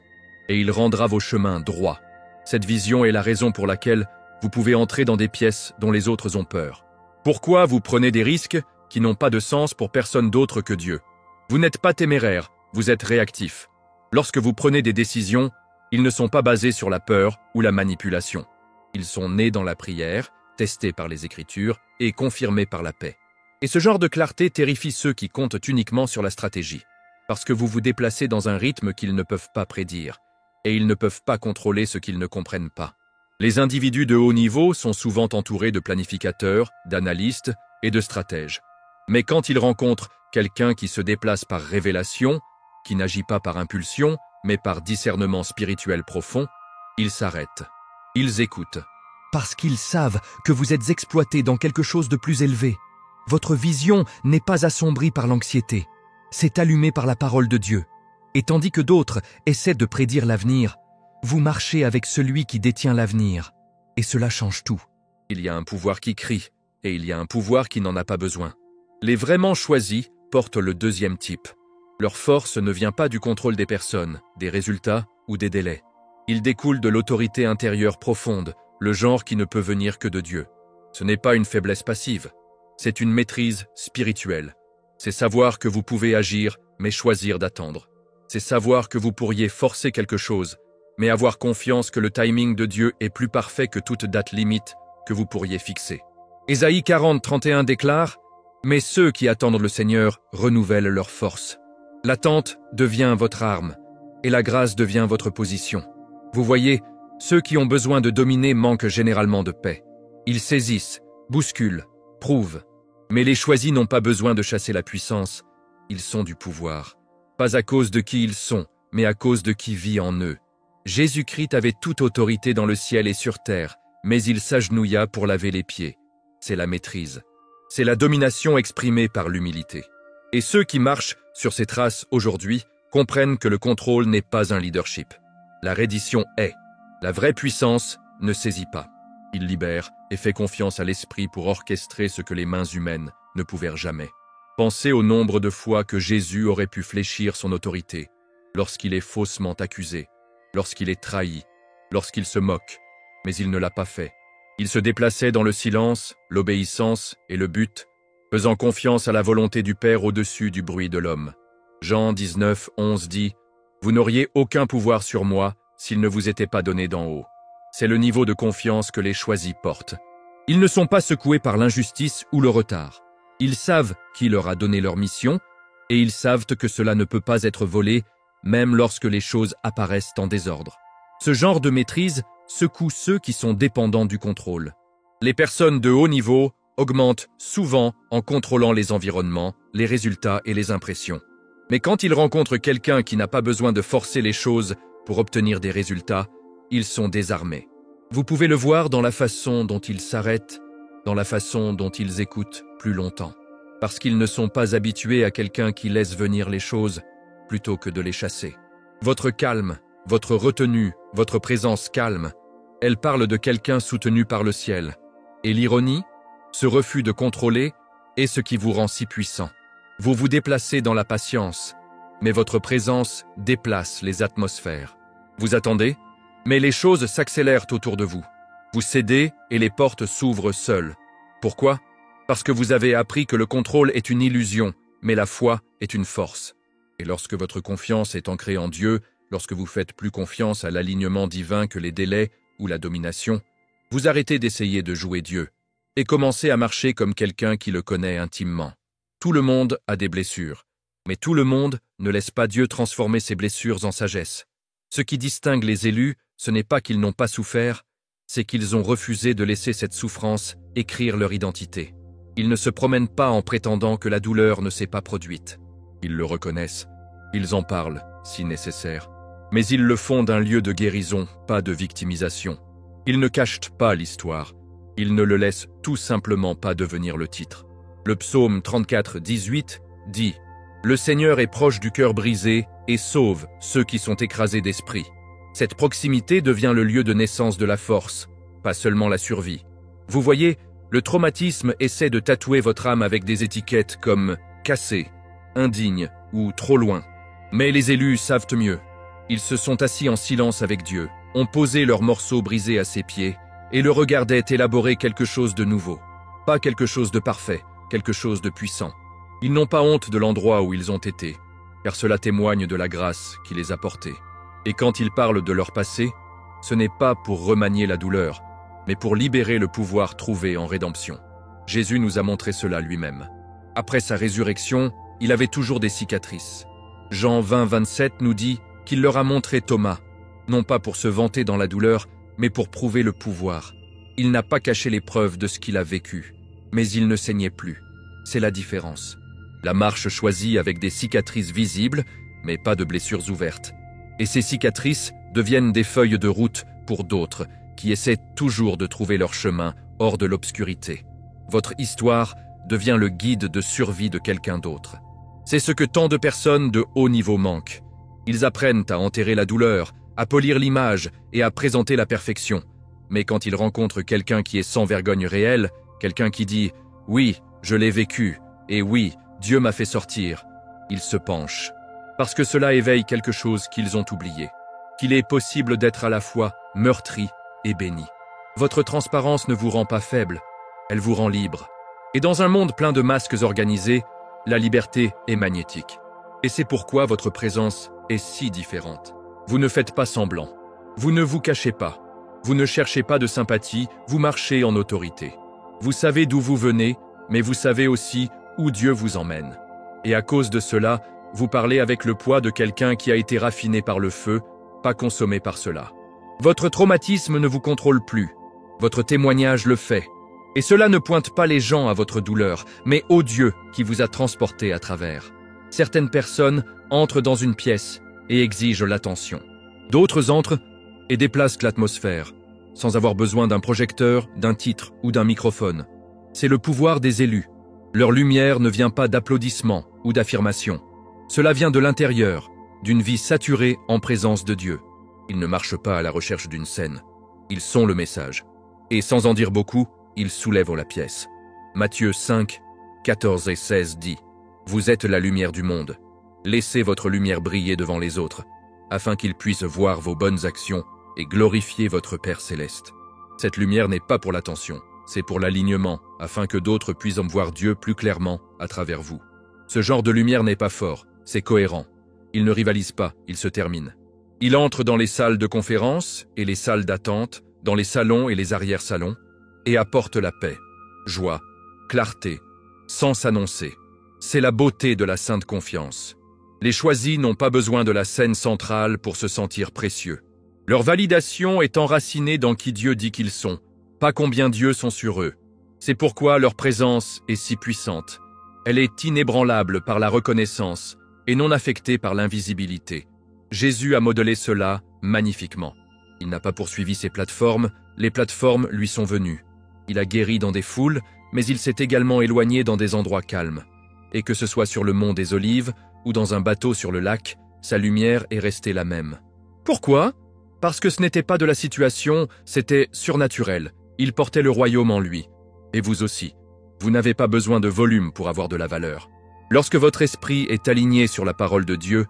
et il rendra vos chemins droits. » Cette vision est la raison pour laquelle vous pouvez entrer dans des pièces dont les autres ont peur. Pourquoi vous prenez des risques qui n'ont pas de sens pour personne d'autre que Dieu? Vous n'êtes pas téméraire, vous êtes réactif. Lorsque vous prenez des décisions, ils ne sont pas basés sur la peur ou la manipulation. Ils sont nés dans la prière, testés par les Écritures et confirmés par la paix. Et ce genre de clarté terrifie ceux qui comptent uniquement sur la stratégie, parce que vous vous déplacez dans un rythme qu'ils ne peuvent pas prédire, et ils ne peuvent pas contrôler ce qu'ils ne comprennent pas. Les individus de haut niveau sont souvent entourés de planificateurs, d'analystes et de stratèges. Mais quand ils rencontrent quelqu'un qui se déplace par révélation, qui n'agit pas par impulsion, mais par discernement spirituel profond, ils s'arrêtent. Ils écoutent. Parce qu'ils savent que vous êtes exploité dans quelque chose de plus élevé. Votre vision n'est pas assombrie par l'anxiété. C'est allumé par la parole de Dieu. Et tandis que d'autres essaient de prédire l'avenir, vous marchez avec celui qui détient l'avenir. Et cela change tout. Il y a un pouvoir qui crie, et il y a un pouvoir qui n'en a pas besoin. Les vraiment choisis portent le deuxième type. Leur force ne vient pas du contrôle des personnes, des résultats ou des délais. Il découle de l'autorité intérieure profonde, le genre qui ne peut venir que de Dieu. Ce n'est pas une faiblesse passive, c'est une maîtrise spirituelle. C'est savoir que vous pouvez agir, mais choisir d'attendre. C'est savoir que vous pourriez forcer quelque chose, mais avoir confiance que le timing de Dieu est plus parfait que toute date limite que vous pourriez fixer. Ésaïe 40, 31 déclare « Mais ceux qui attendent le Seigneur renouvellent leur force. L'attente devient votre arme, et la grâce devient votre position. » Vous voyez, ceux qui ont besoin de dominer manquent généralement de paix. Ils saisissent, bousculent, prouvent. Mais les choisis n'ont pas besoin de chasser la puissance. Ils sont du pouvoir. Pas à cause de qui ils sont, mais à cause de qui vit en eux. Jésus-Christ avait toute autorité dans le ciel et sur terre, mais il s'agenouilla pour laver les pieds. C'est la maîtrise. C'est la domination exprimée par l'humilité. Et ceux qui marchent sur ces traces aujourd'hui comprennent que le contrôle n'est pas un leadership. La reddition est. La vraie puissance ne saisit pas. Il libère et fait confiance à l'esprit pour orchestrer ce que les mains humaines ne pouvaient jamais. Pensez au nombre de fois que Jésus aurait pu fléchir son autorité, lorsqu'il est faussement accusé, lorsqu'il est trahi, lorsqu'il se moque, mais il ne l'a pas fait. Il se déplaçait dans le silence, l'obéissance et le but, faisant confiance à la volonté du Père au-dessus du bruit de l'homme. Jean 19, 11 dit « Vous n'auriez aucun pouvoir sur moi s'il ne vous était pas donné d'en haut. » C'est le niveau de confiance que les choisis portent. Ils ne sont pas secoués par l'injustice ou le retard. Ils savent qui leur a donné leur mission, et ils savent que cela ne peut pas être volé, même lorsque les choses apparaissent en désordre. Ce genre de maîtrise secoue ceux qui sont dépendants du contrôle. Les personnes de haut niveau augmentent souvent en contrôlant les environnements, les résultats et les impressions. Mais quand ils rencontrent quelqu'un qui n'a pas besoin de forcer les choses pour obtenir des résultats, ils sont désarmés. Vous pouvez le voir dans la façon dont ils s'arrêtent, dans la façon dont ils écoutent plus longtemps. Parce qu'ils ne sont pas habitués à quelqu'un qui laisse venir les choses plutôt que de les chasser. Votre calme, votre retenue, votre présence calme, elle parle de quelqu'un soutenu par le ciel. Et l'ironie, ce refus de contrôler, est ce qui vous rend si puissant. Vous vous déplacez dans la patience, mais votre présence déplace les atmosphères. Vous attendez, mais les choses s'accélèrent autour de vous. Vous cédez et les portes s'ouvrent seules. Pourquoi? Parce que vous avez appris que le contrôle est une illusion, mais la foi est une force. Et lorsque votre confiance est ancrée en Dieu, lorsque vous faites plus confiance à l'alignement divin que les délais ou la domination, vous arrêtez d'essayer de jouer Dieu et commencez à marcher comme quelqu'un qui le connaît intimement. Tout le monde a des blessures, mais tout le monde ne laisse pas Dieu transformer ses blessures en sagesse. Ce qui distingue les élus, ce n'est pas qu'ils n'ont pas souffert, c'est qu'ils ont refusé de laisser cette souffrance écrire leur identité. Ils ne se promènent pas en prétendant que la douleur ne s'est pas produite. Ils le reconnaissent, ils en parlent, si nécessaire. Mais ils le font d'un lieu de guérison, pas de victimisation. Ils ne cachent pas l'histoire, ils ne le laissent tout simplement pas devenir le titre. Le psaume 34, 18 dit « Le Seigneur est proche du cœur brisé et sauve ceux qui sont écrasés d'esprit. » Cette proximité devient le lieu de naissance de la force, pas seulement la survie. Vous voyez, le traumatisme essaie de tatouer votre âme avec des étiquettes comme « cassé »,« indigne » ou « trop loin ». Mais les élus savent mieux. Ils se sont assis en silence avec Dieu, ont posé leurs morceaux brisés à ses pieds et le regardaient élaborer quelque chose de nouveau. Pas quelque chose de parfait, quelque chose de puissant. Ils n'ont pas honte de l'endroit où ils ont été, car cela témoigne de la grâce qui les a portés. Et quand ils parlent de leur passé, ce n'est pas pour remanier la douleur, mais pour libérer le pouvoir trouvé en rédemption. Jésus nous a montré cela lui-même. Après sa résurrection, il avait toujours des cicatrices. Jean 20, 27 nous dit qu'il leur a montré Thomas, non pas pour se vanter dans la douleur, mais pour prouver le pouvoir. Il n'a pas caché les preuves de ce qu'il a vécu, mais il ne saignait plus. C'est la différence. La marche choisie avec des cicatrices visibles, mais pas de blessures ouvertes. Et ces cicatrices deviennent des feuilles de route pour d'autres qui essaient toujours de trouver leur chemin hors de l'obscurité. Votre histoire devient le guide de survie de quelqu'un d'autre. C'est ce que tant de personnes de haut niveau manquent. Ils apprennent à enterrer la douleur, à polir l'image et à présenter la perfection. Mais quand ils rencontrent quelqu'un qui est sans vergogne réelle, quelqu'un qui dit « Oui, je l'ai vécu, et oui, Dieu m'a fait sortir », ils se penchent. Parce que cela éveille quelque chose qu'ils ont oublié, qu'il est possible d'être à la fois meurtri et béni. Votre transparence ne vous rend pas faible, elle vous rend libre. Et dans un monde plein de masques organisés, la liberté est magnétique. Et c'est pourquoi votre présence est si différente. Vous ne faites pas semblant, vous ne vous cachez pas, vous ne cherchez pas de sympathie, vous marchez en autorité. Vous savez d'où vous venez, mais vous savez aussi où Dieu vous emmène. Et à cause de cela, vous parlez avec le poids de quelqu'un qui a été raffiné par le feu, pas consommé par cela. Votre traumatisme ne vous contrôle plus. Votre témoignage le fait. Et cela ne pointe pas les gens à votre douleur, mais au Dieu qui vous a transporté à travers. Certaines personnes entrent dans une pièce et exigent l'attention. D'autres entrent et déplacent l'atmosphère, sans avoir besoin d'un projecteur, d'un titre ou d'un microphone. C'est le pouvoir des élus. Leur lumière ne vient pas d'applaudissements ou d'affirmations. Cela vient de l'intérieur, d'une vie saturée en présence de Dieu. Ils ne marchent pas à la recherche d'une scène. Ils sont le message. Et sans en dire beaucoup, ils soulèvent la pièce. Matthieu 5, 14 et 16 dit « Vous êtes la lumière du monde. Laissez votre lumière briller devant les autres, afin qu'ils puissent voir vos bonnes actions et glorifier votre Père céleste. Cette lumière n'est pas pour l'attention, c'est pour l'alignement, afin que d'autres puissent voir Dieu plus clairement à travers vous. Ce genre de lumière n'est pas fort, c'est cohérent. Il ne rivalise pas, il se termine. Il entre dans les salles de conférence et les salles d'attente, dans les salons et les arrière-salons, et apporte la paix, joie, clarté, sans s'annoncer. C'est la beauté de la sainte confiance. Les choisis n'ont pas besoin de la scène centrale pour se sentir précieux. Leur validation est enracinée dans qui Dieu dit qu'ils sont, pas combien d'yeux sont sur eux. C'est pourquoi leur présence est si puissante. Elle est inébranlable par la reconnaissance et non affectée par l'invisibilité. Jésus a modelé cela magnifiquement. Il n'a pas poursuivi ses plateformes, les plateformes lui sont venues. Il a guéri dans des foules, mais il s'est également éloigné dans des endroits calmes. Et que ce soit sur le mont des Olives ou dans un bateau sur le lac, sa lumière est restée la même. Pourquoi ? Parce que ce n'était pas de la situation, c'était surnaturel. Il portait le royaume en lui. Et vous aussi. Vous n'avez pas besoin de volume pour avoir de la valeur. Lorsque votre esprit est aligné sur la parole de Dieu,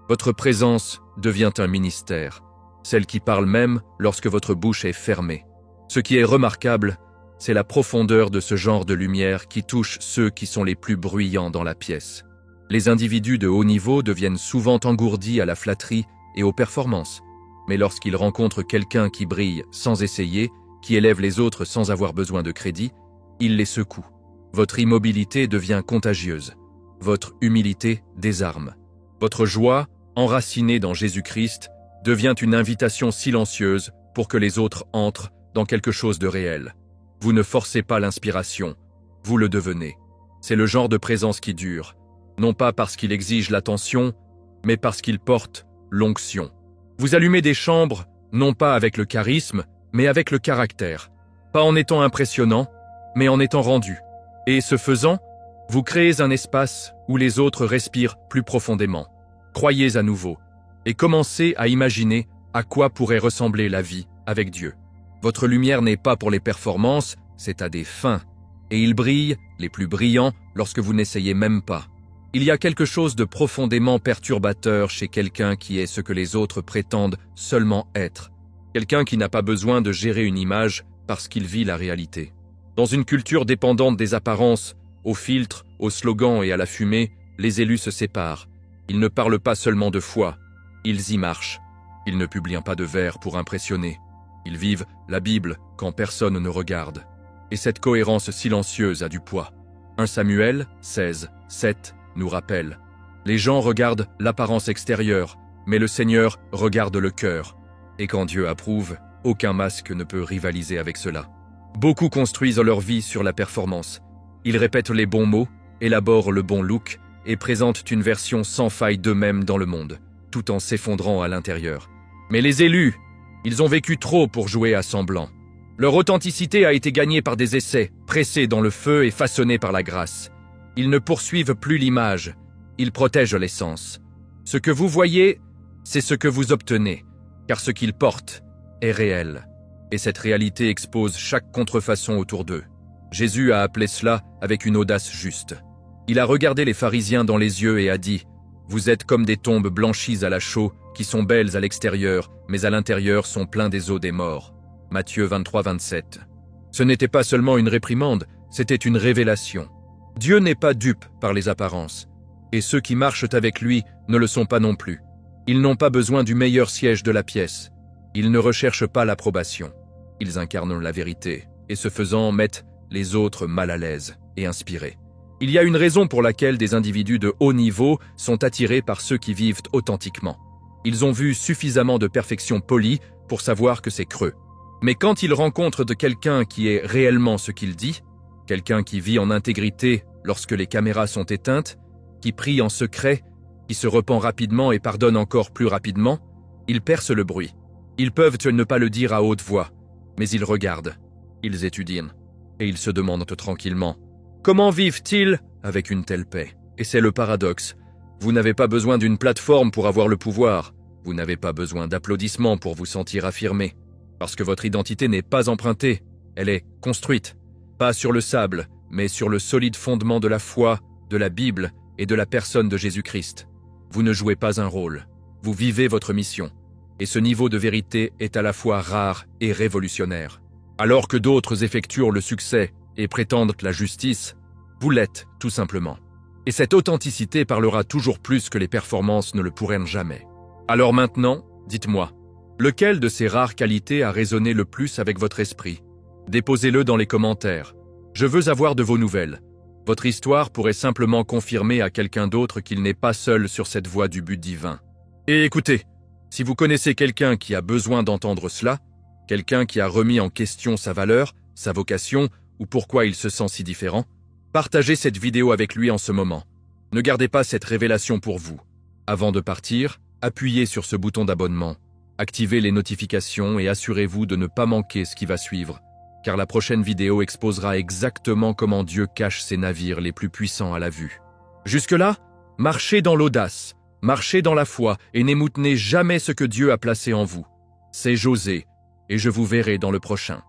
votre présence devient un ministère, celle qui parle même lorsque votre bouche est fermée. Ce qui est remarquable, c'est la profondeur de ce genre de lumière qui touche ceux qui sont les plus bruyants dans la pièce. Les individus de haut niveau deviennent souvent engourdis à la flatterie et aux performances, mais lorsqu'ils rencontrent quelqu'un qui brille sans essayer, qui élève les autres sans avoir besoin de crédit, ils les secouent. Votre immobilité devient contagieuse. Votre humilité désarme. Votre joie, enracinée dans Jésus-Christ, devient une invitation silencieuse pour que les autres entrent dans quelque chose de réel. Vous ne forcez pas l'inspiration, vous le devenez. C'est le genre de présence qui dure, non pas parce qu'il exige l'attention, mais parce qu'il porte l'onction. Vous allumez des chambres, non pas avec le charisme, mais avec le caractère. Pas en étant impressionnant, mais en étant rendu. Et ce faisant, vous créez un espace où les autres respirent plus profondément. Croyez à nouveau et commencez à imaginer à quoi pourrait ressembler la vie avec Dieu. Votre lumière n'est pas pour les performances, c'est à des fins. Et il brille, les plus brillants, lorsque vous n'essayez même pas. Il y a quelque chose de profondément perturbateur chez quelqu'un qui est ce que les autres prétendent seulement être. Quelqu'un qui n'a pas besoin de gérer une image parce qu'il vit la réalité. Dans une culture dépendante des apparences, aux filtres, aux slogans et à la fumée, les élus se séparent. Ils ne parlent pas seulement de foi, ils y marchent. Ils ne publient pas de vers pour impressionner. Ils vivent la Bible quand personne ne regarde. Et cette cohérence silencieuse a du poids. 1 Samuel 16, 7 nous rappelle. Les gens regardent l'apparence extérieure, mais le Seigneur regarde le cœur. Et quand Dieu approuve, aucun masque ne peut rivaliser avec cela. Beaucoup construisent leur vie sur la performance. Ils répètent les bons mots, élaborent le bon look et présentent une version sans faille d'eux-mêmes dans le monde, tout en s'effondrant à l'intérieur. Mais les élus, ils ont vécu trop pour jouer à semblant. Leur authenticité a été gagnée par des essais, pressés dans le feu et façonnés par la grâce. Ils ne poursuivent plus l'image, ils protègent l'essence. Ce que vous voyez, c'est ce que vous obtenez, car ce qu'ils portent est réel. Et cette réalité expose chaque contrefaçon autour d'eux. Jésus a appelé cela avec une audace juste. Il a regardé les pharisiens dans les yeux et a dit « Vous êtes comme des tombes blanchies à la chaux, qui sont belles à l'extérieur, mais à l'intérieur sont pleins des os des morts. » Matthieu 23, 27. Ce n'était pas seulement une réprimande, c'était une révélation. Dieu n'est pas dupe par les apparences. Et ceux qui marchent avec lui ne le sont pas non plus. Ils n'ont pas besoin du meilleur siège de la pièce. Ils ne recherchent pas l'approbation. Ils incarnent la vérité, et ce faisant mettent les autres mal à l'aise et inspirés. Il y a une raison pour laquelle des individus de haut niveau sont attirés par ceux qui vivent authentiquement. Ils ont vu suffisamment de perfection polie pour savoir que c'est creux. Mais quand ils rencontrent de quelqu'un qui est réellement ce qu'il dit, quelqu'un qui vit en intégrité lorsque les caméras sont éteintes, qui prie en secret, qui se repent rapidement et pardonne encore plus rapidement, ils percent le bruit. Ils peuvent ne pas le dire à haute voix, mais ils regardent, ils étudient, et ils se demandent tranquillement « Comment vivent-ils avec une telle paix ?» Et c'est le paradoxe. Vous n'avez pas besoin d'une plateforme pour avoir le pouvoir. Vous n'avez pas besoin d'applaudissements pour vous sentir affirmé. Parce que votre identité n'est pas empruntée, elle est construite. Pas sur le sable, mais sur le solide fondement de la foi, de la Bible et de la personne de Jésus-Christ. Vous ne jouez pas un rôle, vous vivez votre mission. Et ce niveau de vérité est à la fois rare et révolutionnaire. Alors que d'autres effectuent le succès et prétendent la justice, vous l'êtes tout simplement. Et cette authenticité parlera toujours plus que les performances ne le pourraient jamais. Alors maintenant, dites-moi, lequel de ces rares qualités a résonné le plus avec votre esprit? Déposez-le dans les commentaires. Je veux avoir de vos nouvelles. Votre histoire pourrait simplement confirmer à quelqu'un d'autre qu'il n'est pas seul sur cette voie du but divin. Et écoutez, si vous connaissez quelqu'un qui a besoin d'entendre cela, quelqu'un qui a remis en question sa valeur, sa vocation ou pourquoi il se sent si différent, partagez cette vidéo avec lui en ce moment. Ne gardez pas cette révélation pour vous. Avant de partir, appuyez sur ce bouton d'abonnement, activez les notifications et assurez-vous de ne pas manquer ce qui va suivre, car la prochaine vidéo exposera exactement comment Dieu cache ses navires les plus puissants à la vue. Jusque-là, marchez dans l'audace, marchez dans la foi et n'émoutenez jamais ce que Dieu a placé en vous. C'est José, et je vous verrai dans le prochain.